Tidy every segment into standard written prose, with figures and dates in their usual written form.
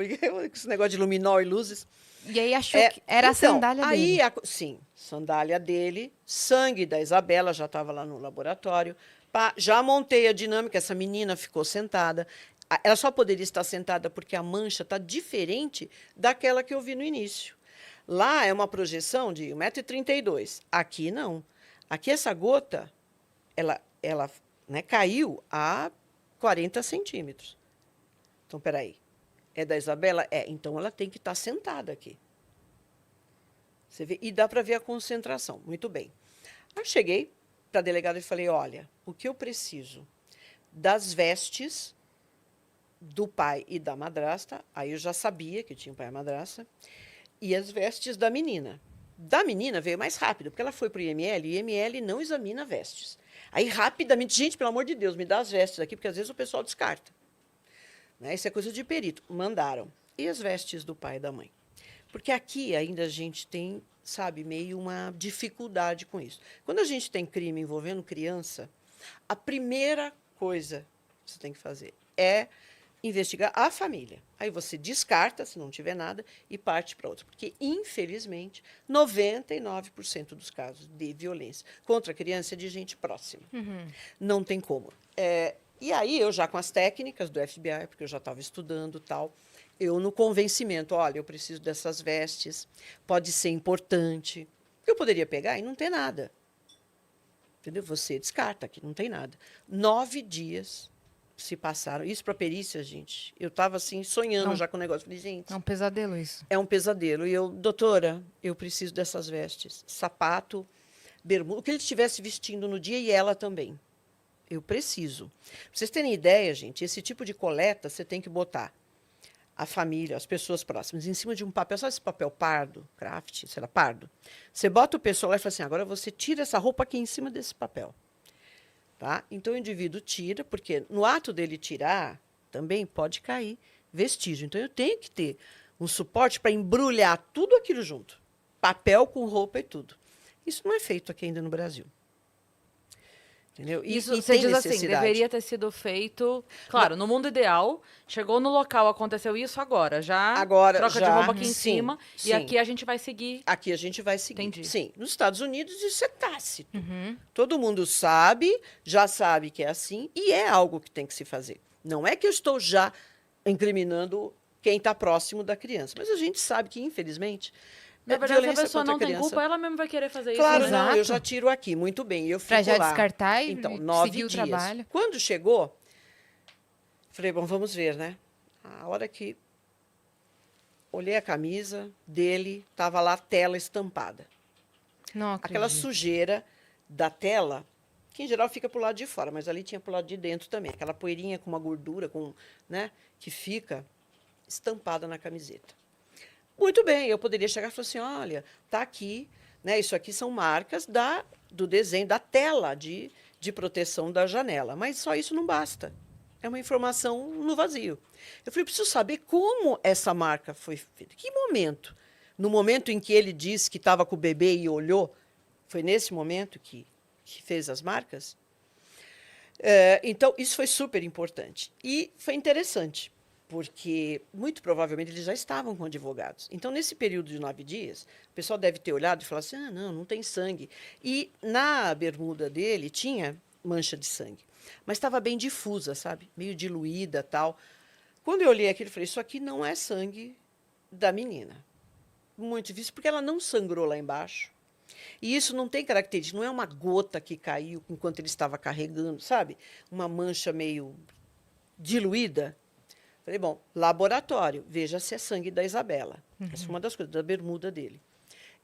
porque esse negócio de luminol e luzes. E aí achou que era a sandália aí, dele. Sim, sandália dele, sangue da Isabela, já estava lá no laboratório. Pá, já montei a dinâmica, essa menina ficou sentada. Ela só poderia estar sentada porque a mancha está diferente daquela que eu vi no início. Lá é uma projeção de 1,32 m. Aqui não. Aqui essa gota, ela né, caiu a 40 centímetros. Então, peraí. É da Isabela? É. Então, ela tem que estar sentada aqui. Você vê? E dá para ver a concentração. Muito bem. Aí eu cheguei para a delegada e falei, olha, o que eu preciso das vestes do pai e da madrasta, aí eu já sabia que tinha pai e madrasta, e as vestes da menina. Da menina veio mais rápido, porque ela foi para o IML, e o IML não examina vestes. Aí, rapidamente, gente, pelo amor de Deus, me dá as vestes aqui, porque às vezes o pessoal descarta. Né? Isso é coisa de perito. Mandaram. E as vestes do pai e da mãe? Porque aqui ainda a gente tem, sabe, meio uma dificuldade com isso. Quando a gente tem crime envolvendo criança, a primeira coisa que você tem que fazer é investigar a família. Aí você descarta, se não tiver nada, e parte para outra. Porque, infelizmente, 99% dos casos de violência contra a criança é de gente próxima. Não tem como. E aí, eu já com as técnicas do FBI, porque eu já estava estudando tal, eu no convencimento, olha, eu preciso dessas vestes, pode ser importante. Eu poderia pegar e não ter nada. Entendeu? Você descarta que não tem nada. 9 dias se passaram. Isso para perícia, gente. Eu estava assim, sonhando já com o negócio. Falei, gente. É um pesadelo isso. É um pesadelo. E eu, doutora, eu preciso dessas vestes. Sapato, bermuda, o que ele estivesse vestindo no dia e ela também. Eu preciso. Pra vocês terem ideia, gente, esse tipo de coleta você tem que botar a família, as pessoas próximas, em cima de um papel. Sabe esse papel pardo, craft, sei lá, pardo? Você bota o pessoal lá e fala assim, agora você tira essa roupa aqui em cima desse papel. Tá? Então, o indivíduo tira, porque no ato dele tirar, também pode cair vestígio. Então, eu tenho que ter um suporte para embrulhar tudo aquilo junto. Papel com roupa e tudo. Isso não é feito aqui ainda no Brasil. Entendeu? Isso E você tem diz assim, necessidade. deveria ter sido feito. Claro, no mundo ideal, chegou no local, aconteceu isso agora. Agora, troca de já, roupa aqui em sim, cima. sim. E aqui a gente vai seguir. Aqui a gente vai seguir. Entendi. Sim, nos Estados Unidos isso é tácito. Todo mundo sabe, já sabe que é assim, e é algo que tem que se fazer. Não é que eu estou já incriminando quem está próximo da criança, mas a gente sabe que, infelizmente, Na verdade, se a violência pessoa contra não tem criança... culpa, ela mesmo vai querer fazer Claro, isso. né? não, eu Exato. já tiro aqui, muito bem, eu fico Pra já lá. descartar e Então, 9 seguir o dias. trabalho. Quando chegou, falei, bom, vamos ver, né? A hora que olhei a camisa dele, estava lá a tela estampada. Não Aquela acredito. sujeira da tela, que em geral fica para o lado de fora, mas ali tinha para o lado de dentro também. Aquela poeirinha com uma gordura, né, que fica estampada na camiseta. Muito bem, eu poderia chegar e falar assim, olha, está aqui, né, isso aqui são marcas do desenho, da tela de proteção da janela. Mas só isso não basta. É uma informação no vazio. Eu falei, preciso saber como essa marca foi feita. Que momento? No momento em que ele disse que estava com o bebê e olhou, foi nesse momento que fez as marcas? Então, isso foi super importante. E foi interessante, porque, muito provavelmente, eles já estavam com advogados. Então, nesse período de 9 dias, o pessoal deve ter olhado e falado assim, não tem sangue. E na bermuda dele tinha mancha de sangue, mas estava bem difusa, sabe? Meio diluída, tal. Quando eu olhei aquilo, eu falei, isso aqui não é sangue da menina. Muito difícil, porque ela não sangrou lá embaixo. E isso não tem característica, não é uma gota que caiu enquanto ele estava carregando, sabe? Uma mancha meio diluída. Falei, bom, laboratório, veja se é sangue da Isabela. Essa foi uma das coisas, da bermuda dele.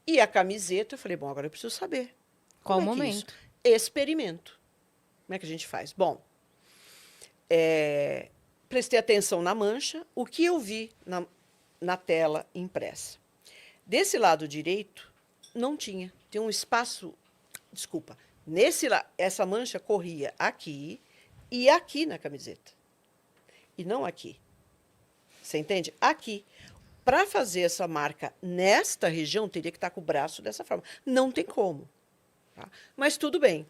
E a camiseta, eu falei, bom, agora eu preciso saber. Qual Como o é que é momento? isso? Experimento. Como é que a gente faz? Bom, prestei atenção na mancha, o que eu vi na tela impressa. Desse lado direito, não tinha. Tem um espaço... Desculpa. Essa mancha corria aqui e aqui na camiseta. E não aqui. Você entende? Aqui. Para fazer essa marca nesta região, teria que estar com o braço dessa forma. Não tem como. Tá? Mas tudo bem.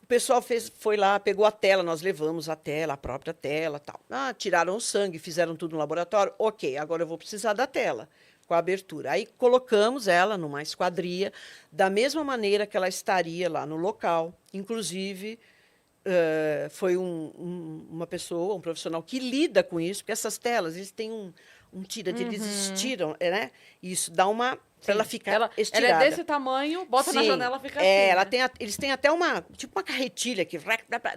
pessoal foi lá, pegou a tela, nós levamos a tela, a própria tela, tal. Ah, tiraram o sangue, fizeram tudo no laboratório. Ok, agora eu vou precisar da tela com a abertura. Aí colocamos ela numa esquadria, da mesma maneira que ela estaria lá no local. Inclusive, foi uma pessoa, um profissional que lida com isso, porque essas telas, eles têm um tira, eles estiram, né? Isso dá uma... Para ela ficar estirada. Ela é desse tamanho, bota na janela, fica assim. Ela né? tem eles têm até tipo uma carretilha que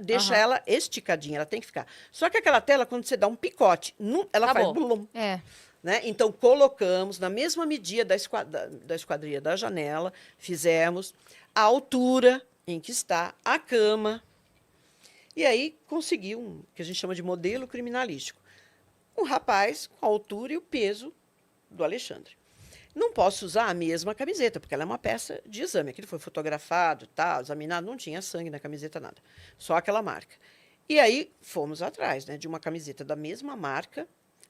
deixa ela esticadinha, ela tem que ficar. Só que aquela tela, quando você dá um picote, ela faz Acabou. blum. É. Né? Então, colocamos na mesma medida da esquadria da janela, fizemos a altura em que está a cama, e aí consegui o que a gente chama de modelo criminalístico. Um rapaz com a altura e o peso do Alexandre. Não posso usar a mesma camiseta, porque ela é uma peça de exame. Aquilo foi fotografado, tá, examinado, não tinha sangue na camiseta, nada. Só aquela marca. E aí fomos atrás, né, de uma camiseta da mesma marca,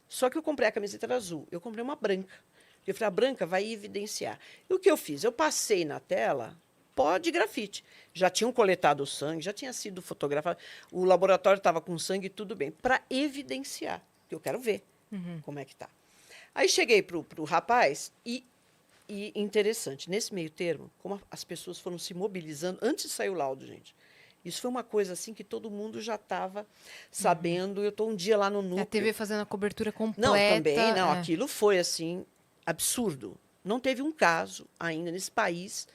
só que eu comprei a camiseta era azul. Eu comprei uma branca. Eu falei, a branca vai evidenciar. E o que eu fiz? Eu passei na tela pó de grafite. Já tinham coletado o sangue, já tinha sido fotografado. O laboratório estava com sangue, tudo bem, para evidenciar. Que eu quero ver como é que está. Aí cheguei para o rapaz e interessante, nesse meio termo, como as pessoas foram se mobilizando, antes de sair o laudo, gente. Isso foi uma coisa assim que todo mundo já estava sabendo. Eu estou um dia lá no núcleo. A TV fazendo a cobertura completa. Não, também, não. Aquilo foi, assim, absurdo. Não teve um caso ainda nesse país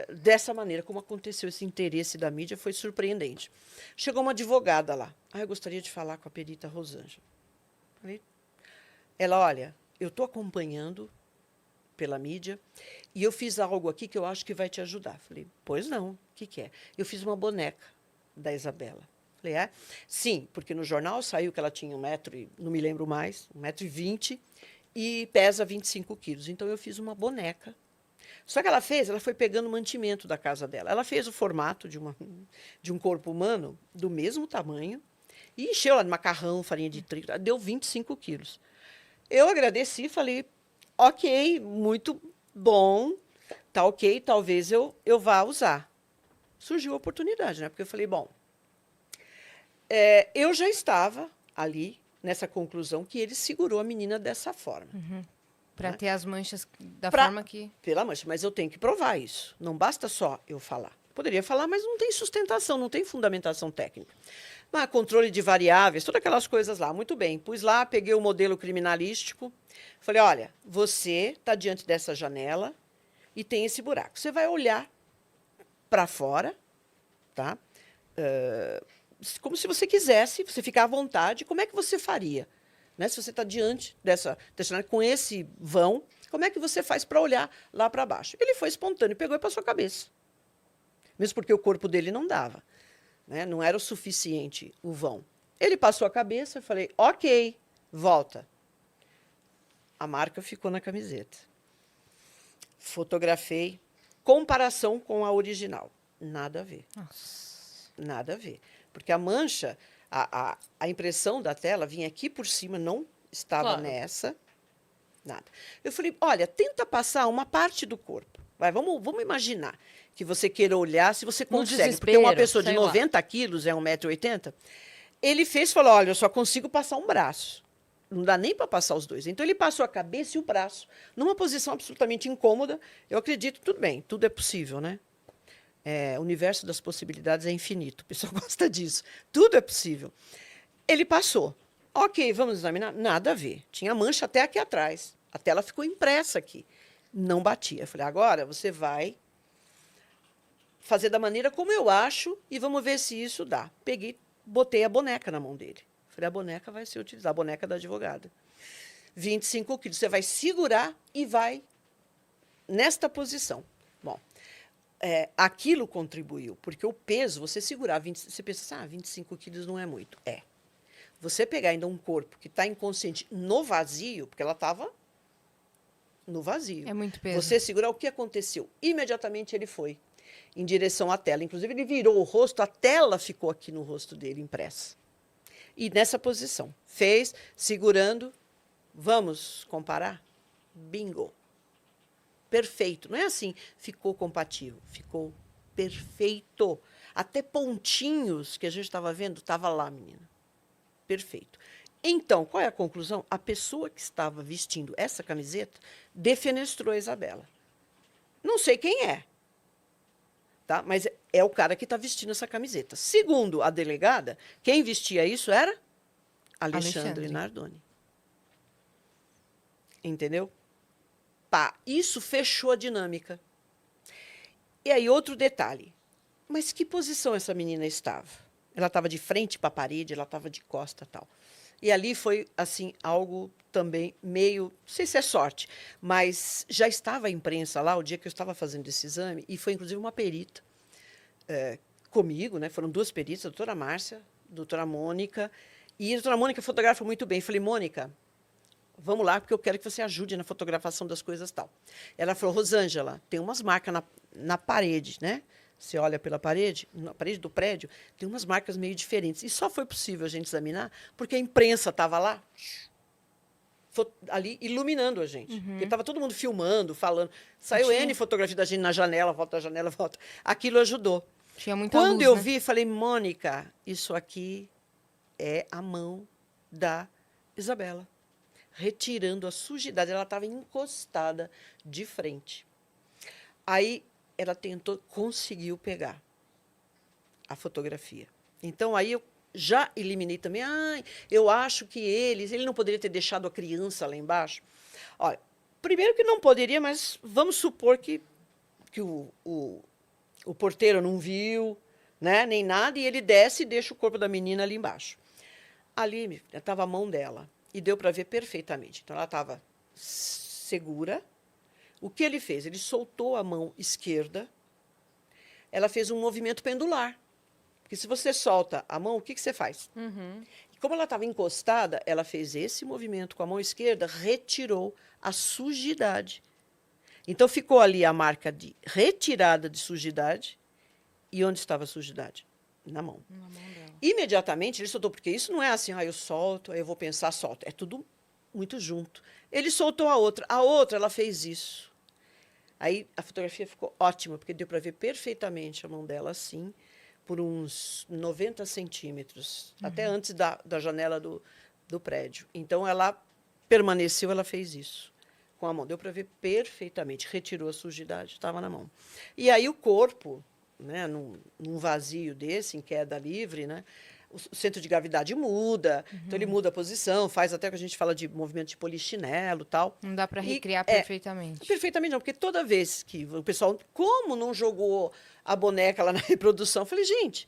dessa maneira, como aconteceu esse interesse da mídia, foi surpreendente. Chegou uma advogada lá. Eu gostaria de falar com a perita Rosângela. Falei, ela, olha, eu estou acompanhando pela mídia e eu fiz algo aqui que eu acho que vai te ajudar. Falei, pois não, o que é? Eu fiz uma boneca da Isabela. Falei, é? Sim, porque no jornal saiu que ela tinha 1 m, não me lembro mais, 1,20 m e pesa 25 quilos. Então, eu fiz uma boneca. Só que ela foi pegando o mantimento da casa dela. Ela fez o formato de um corpo humano do mesmo tamanho e encheu ela de macarrão, farinha de trigo, deu 25 quilos. Eu agradeci e falei, ok, muito bom, tá ok, talvez eu vá usar. Surgiu a oportunidade, né? Porque eu falei, bom, eu já estava ali nessa conclusão que ele segurou a menina dessa forma. Para ter as manchas da Pra- forma que... Pela mancha, mas eu tenho que provar isso. Não basta só eu falar. Poderia falar, mas não tem sustentação, não tem fundamentação técnica. Mas controle de variáveis, todas aquelas coisas lá. Muito bem, pus lá, peguei o modelo criminalístico. Falei, olha, você está diante dessa janela e tem esse buraco. Você vai olhar para fora, tá? Como se você quisesse, você ficar à vontade. Como é que você faria? Né? Se você está diante dessa janela com esse vão, como é que você faz para olhar lá para baixo? Ele foi espontâneo, pegou e passou a cabeça. Mesmo porque o corpo dele não dava. Né? Não era o suficiente o vão. Ele passou a cabeça, eu falei, ok, volta. A marca ficou na camiseta. Fotografei, comparação com a original. Nada a ver. Nossa. Nada a ver. Porque a mancha, a impressão da tela vinha aqui por cima, não estava Claro. nessa. Nada. Eu falei, olha, tenta passar uma parte do corpo. Vamos imaginar que você queira olhar, se você No consegue. Porque uma desespero, pessoa de sei lá. 90 quilos é 1,80 m. Ele falou, olha, eu só consigo passar um braço. Não dá nem para passar os dois. Então, ele passou a cabeça e o braço, numa posição absolutamente incômoda. Eu acredito, tudo bem, tudo é possível, né? O universo das possibilidades é infinito. O pessoal gosta disso. Tudo é possível. Ele passou. Ok, vamos examinar? Nada a ver. Tinha mancha até aqui atrás. A tela ficou impressa aqui. Não batia. Eu falei, agora você vai fazer da maneira como eu acho e vamos ver se isso dá. Peguei, botei a boneca na mão dele. Falei, a boneca vai ser utilizada, a boneca da advogada. 25 quilos. Você vai segurar e vai nesta posição. Bom, aquilo contribuiu, porque o peso, você segurar, você pensa, 25 quilos não é muito. Você pegar ainda um corpo que está inconsciente no vazio, porque ela estava no vazio. É muito peso. Você segurar, o que aconteceu? Imediatamente ele foi em direção à tela. Inclusive, ele virou o rosto, a tela ficou aqui no rosto dele, impressa. E nessa posição. Fez, segurando. Vamos comparar? Bingo. Perfeito. Não é assim, ficou compatível. Ficou perfeito. Até pontinhos que a gente estava vendo, estava lá, menina. Perfeito. Então, qual é a conclusão? A pessoa que estava vestindo essa camiseta defenestrou a Isabela. Não sei quem é, tá? Mas é o cara que está vestindo essa camiseta. Segundo a delegada, quem vestia isso era Alexandre Nardoni. Entendeu? Pá, isso fechou a dinâmica. E aí, outro detalhe. Mas que posição essa menina estava? Ela estava de frente para a parede, ela estava de costa e tal. E ali foi, assim, algo também meio... Não sei se é sorte, mas já estava a imprensa lá, o dia que eu estava fazendo esse exame, e foi, inclusive, uma perita comigo, né? Foram duas peritas, a doutora Márcia, a doutora Mônica, e a doutora Mônica fotografa muito bem. Eu falei, Mônica, vamos lá, porque eu quero que você ajude na fotografação das coisas e tal. Ela falou, Rosângela, tem umas marcas na parede, né? Você olha pela parede, na parede do prédio, tem umas marcas meio diferentes. E só foi possível a gente examinar porque a imprensa estava lá, ali, iluminando a gente. Porque estava todo mundo filmando, falando. Saiu N fotografia da gente na janela, volta da janela, volta. Aquilo ajudou. Tinha muita Quando luz, eu né? vi, falei, Mônica, isso aqui é a mão da Isabela, retirando a sujidade. Ela estava encostada de frente. Aí ela conseguiu pegar a fotografia. Então, aí eu já eliminei também. Eu acho que ele não poderia ter deixado a criança lá embaixo. Olha, primeiro que não poderia, mas vamos supor que o porteiro não viu, né, nem nada, e ele desce e deixa o corpo da menina ali embaixo. Ali estava a mão dela, e deu para ver perfeitamente. Então, ela estava segura. O que ele fez? Ele soltou a mão esquerda, ela fez um movimento pendular. Porque se você solta a mão, o que você faz? E como ela estava encostada, ela fez esse movimento com a mão esquerda, retirou a sujidade. Então, ficou ali a marca de retirada de sujidade. E onde estava a sujidade? Na mão. Na mão dela. Imediatamente, ele soltou, porque isso não é assim, eu solto, aí eu vou pensar, solto. É tudo muito junto. Ele soltou a outra. A outra, ela fez isso. Aí a fotografia ficou ótima, porque deu para ver perfeitamente a mão dela assim, por uns 90 centímetros, até antes da janela do prédio. Então, ela permaneceu, ela fez isso com a mão. Deu para ver perfeitamente, retirou a sujidade, estava na mão. E aí o corpo, né, num vazio desse, em queda livre, né, o centro de gravidade muda, então ele muda a posição, faz até o que a gente fala de movimento de polichinelo e tal. Não dá para recriar E, perfeitamente. Perfeitamente não, porque toda vez que o pessoal, como não jogou a boneca lá na reprodução, eu falei, gente,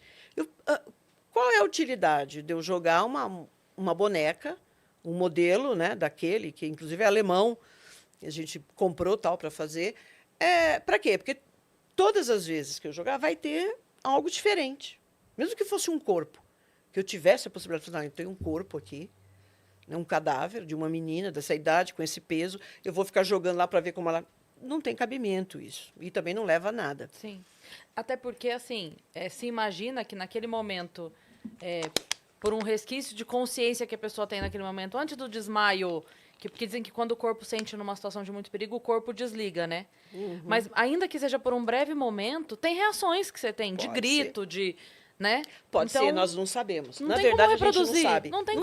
qual é a utilidade de eu jogar uma boneca, um modelo, né, daquele, que inclusive é alemão, que a gente comprou tal para fazer, para quê? Porque todas as vezes que eu jogar vai ter algo diferente, mesmo que fosse um corpo, que eu tivesse a possibilidade de falar, eu tenho um corpo aqui, né, um cadáver de uma menina dessa idade, com esse peso, eu vou ficar jogando lá para ver como ela... Não tem cabimento isso. E também não leva a nada. Sim. Até porque, assim, se imagina que naquele momento, por um resquício de consciência que a pessoa tem naquele momento, antes do desmaio, porque dizem que quando o corpo sente numa situação de muito perigo, o corpo desliga, né? Mas ainda que seja por um breve momento, tem reações que você tem, de Pode grito, de... Né? Pode Então, ser, nós não sabemos. Não Na tem verdade, como a gente não reproduzir. sabe. Não tem como